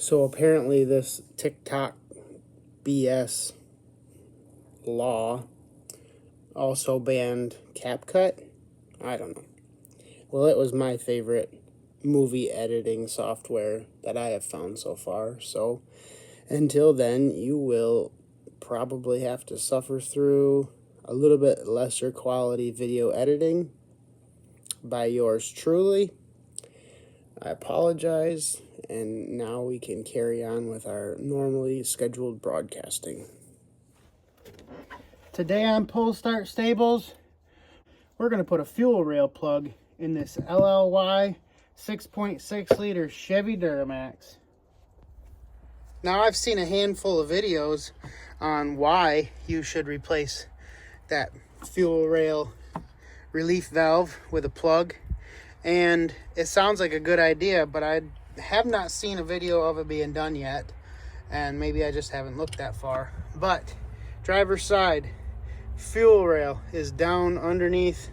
So apparently this TikTok BS law also banned CapCut. I don't know. Well, it was my favorite movie editing software that I have found so far. So until then, you will probably have to suffer through a little bit lesser quality video editing by yours truly. I apologize, and now we can carry on with our normally scheduled broadcasting. Today on Pull Start Stables, we're going to put a fuel rail plug in this LLY 6.6 liter Chevy Duramax. Now, I've seen a handful of videos on why you should replace that fuel rail relief valve with a plug, and it sounds like a good idea, but I have not seen a video of it being done yet, and maybe I just haven't looked that far. But driver's side fuel rail is down underneath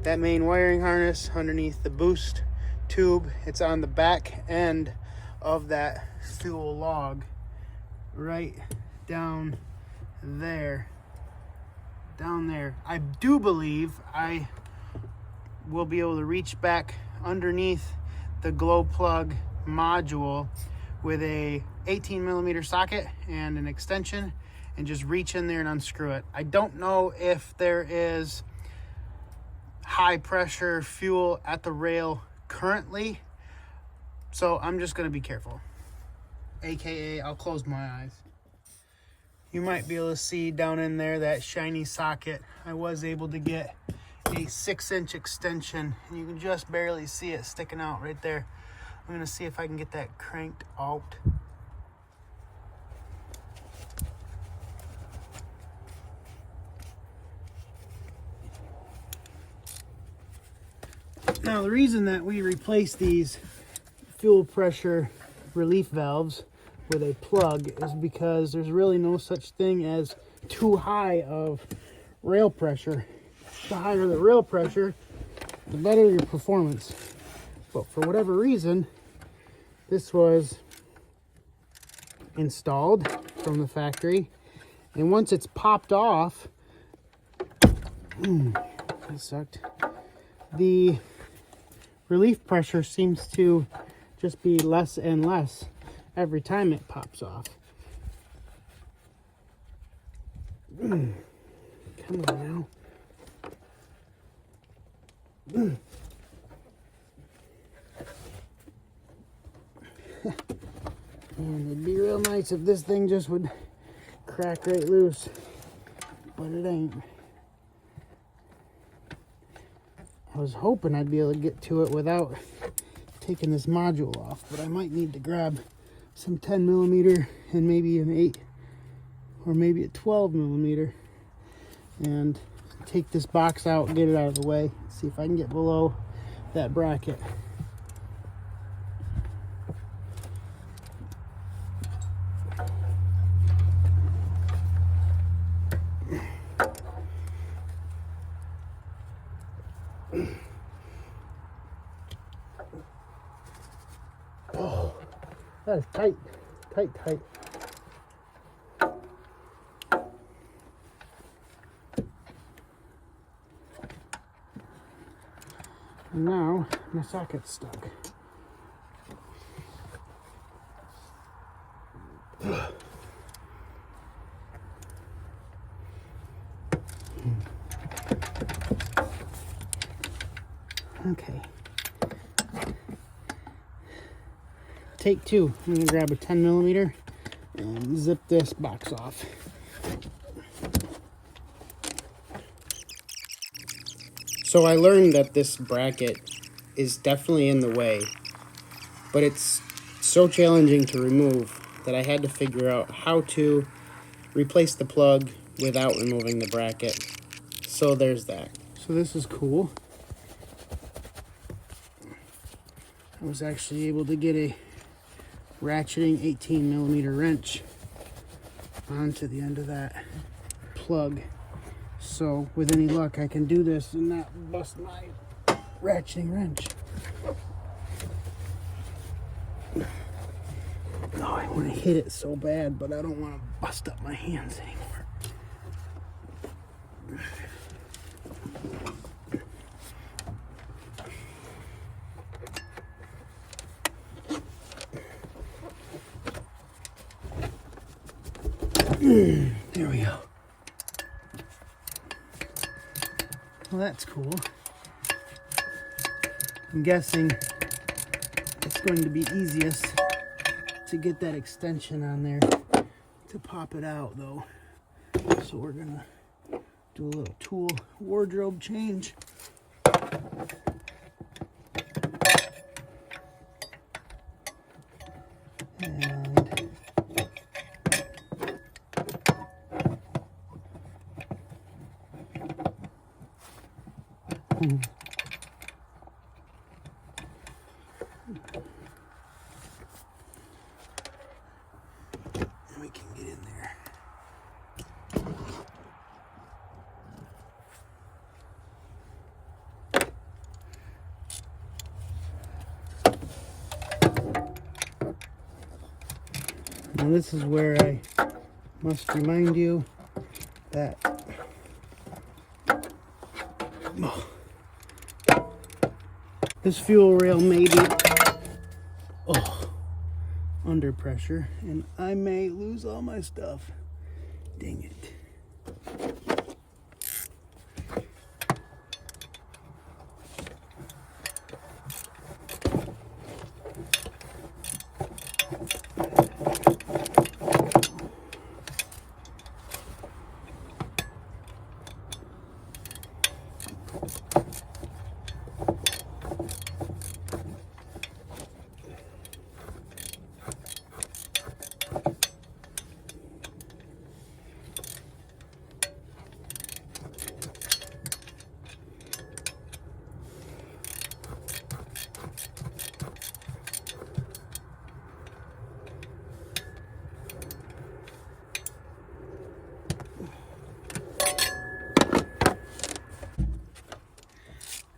that main wiring harness, underneath the boost tube. It's on the back end of that fuel log, right down there. I do believe I will be able to reach back underneath the glow plug module with a 18mm socket and an extension and just reach in there and unscrew it. I don't know if there is high pressure fuel at the rail currently, so I'm just going to be careful. AKA, I'll close my eyes. You might be able to see down in there that shiny socket. I was able to get a 6-inch extension, and you can just barely see it sticking out right there. I'm gonna see if I can get that cranked out. Now, the reason that we replace these fuel pressure relief valves with a plug is because there's really no such thing as too high of rail pressure. The higher the rail pressure, the better your performance. But for whatever reason, this was installed from the factory, and once it's popped off, that sucked. The relief pressure seems to just be less and less every time it pops off. Come on now. And it'd be real nice if this thing just would crack right loose, but it ain't. I was hoping I'd be able to get to it without taking this module off, but I might need to grab some 10mm and maybe an 8 or maybe a 12mm and take this box out, get it out of the way, see if I can get below that bracket. Oh, that is tight. And now my socket's stuck. Okay. Take two. I'm gonna grab a 10mm and zip this box off. So I learned that this bracket is definitely in the way, but it's so challenging to remove that I had to figure out how to replace the plug without removing the bracket. So there's that. So this is cool. I was actually able to get a ratcheting 18mm wrench onto the end of that plug. So with any luck, I can do this and not bust my ratcheting wrench. Oh, I want to hit it so bad, but I don't want to bust up my hands anymore. There we go. Well, that's cool. I'm guessing it's going to be easiest to get that extension on there to pop it out, though. So we're gonna do a little tool wardrobe change. And we can get in there. Now this is where I must remind you that this fuel rail may be under pressure and I may lose all my stuff. Dang it.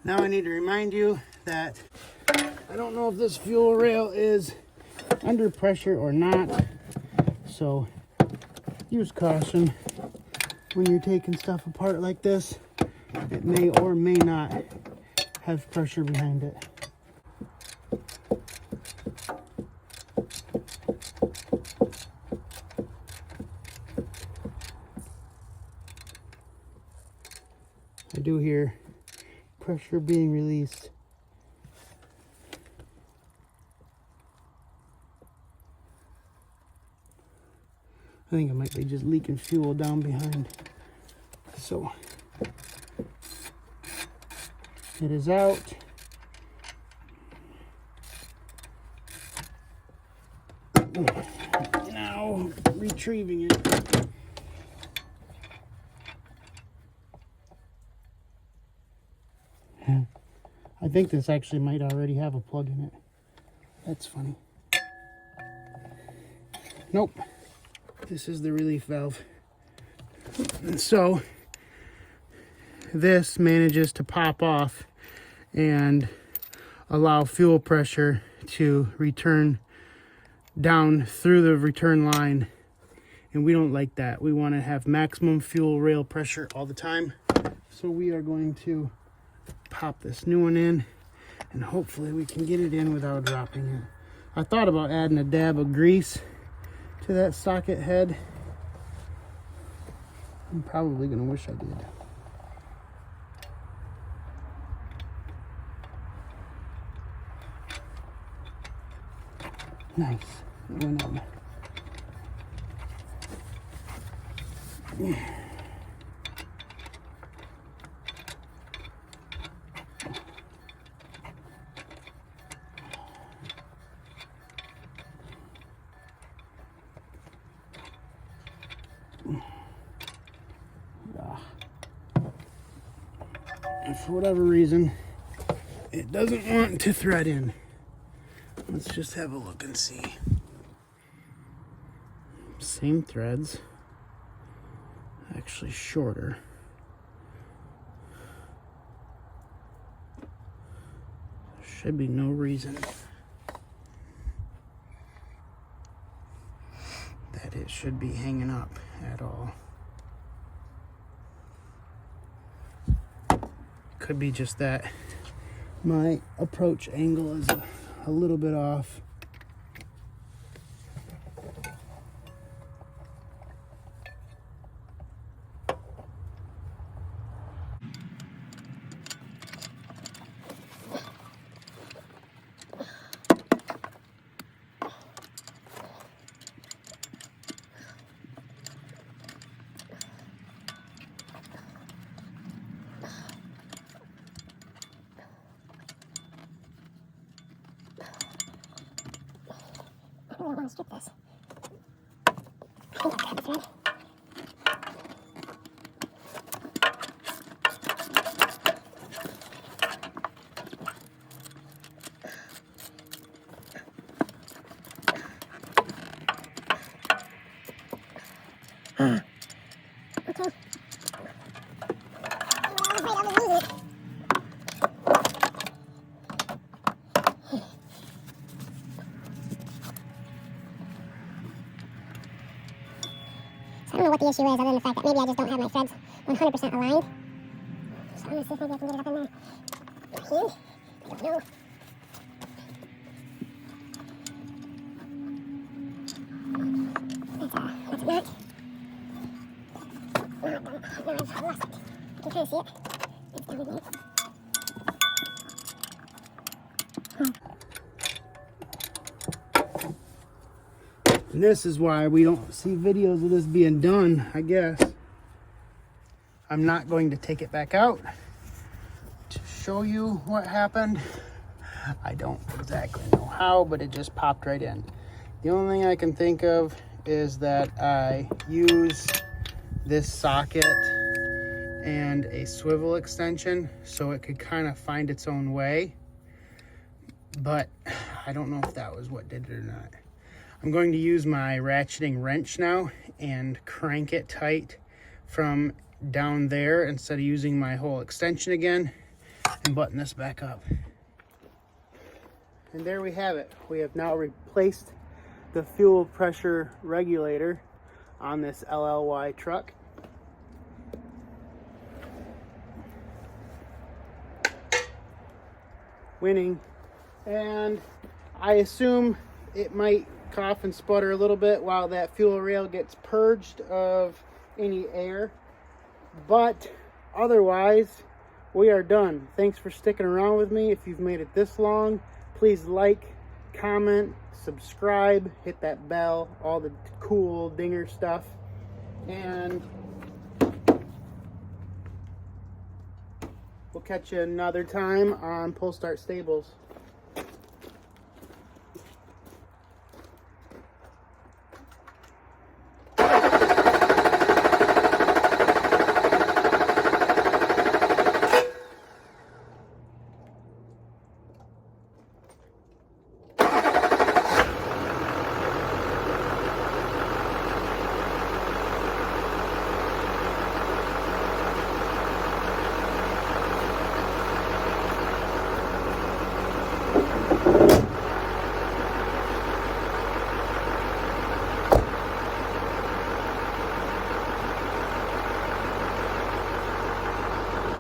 Now I need to remind you that I don't know if this fuel rail is under pressure or not, so use caution when you're taking stuff apart like this. It may or may not have pressure behind it. I do hear pressure being released. I think it might be just leaking fuel down behind. So it is out. Now retrieving it. I think this actually might already have a plug in it. That's funny. Nope. This is the relief valve. And so this manages to pop off and allow fuel pressure to return down through the return line. And we don't like that. We want to have maximum fuel rail pressure all the time. So we are going to pop this new one in and hopefully we can get it in without dropping it. I thought about adding a dab of grease to that socket head. I'm probably gonna wish I did. Nice. It went on. And for whatever reason, it doesn't want to thread in. Let's just have a look and see. Same threads, actually shorter. Should be no reason that it should be hanging up at all. Could be just that my approach angle is a little bit off. I really want to strip this. Okay. I'm afraid I'll lose it. I don't know what the issue is other than the fact that maybe I just don't have my threads 100% aligned. So I'm going to see if maybe I can get it up in there. My hand? I don't know. That's a knot. No, I've lost it. You can kind of see it. It's down here. And this is why we don't see videos of this being done, I guess. I'm not going to take it back out to show you what happened. I don't exactly know how, but it just popped right in. The only thing I can think of is that I use this socket and a swivel extension so it could kind of find its own way. But I don't know if that was what did it or not. I'm going to use my ratcheting wrench now and crank it tight from down there instead of using my whole extension again, and button this back up. And there we have it. We have now replaced the fuel pressure regulator on this LLY truck. Winning. And I assume it might cough and sputter a little bit while that fuel rail gets purged of any air, but otherwise we are done. Thanks for sticking around with me. If you've made it this long, please like, comment, subscribe, hit that bell, all the cool dinger stuff, and we'll catch you another time on Pull Start Stables.